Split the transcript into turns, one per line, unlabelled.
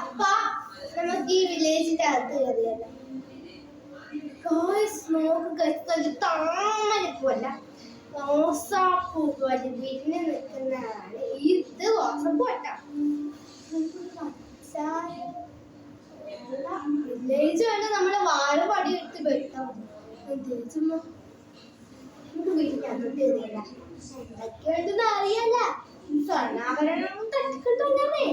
അപ്പൊ നമുക്ക് ഈ വില്ലേജിന്റെ അകത്ത് കയറിയല്ല താമരപ്പൂവല്ല റോസാപ്പൂ പോലെ വിരിഞ്ഞ് നിൽക്കുന്നതാണ് ഇത് റോസപ്പൂ കേട്ടോ. വില്ലേജ് വേണ്ട നമ്മള് വാഴ പടി എടുത്ത് വെട്ടാം. നമുക്ക് വീട്ടിനകത്ത് കയറിയല്ല എന്തൊക്കെയുണ്ടെന്ന് അറിയല്ല. സ്വർണ്ണാഭരണം തട്ടിക്കിട്ടല്ലേ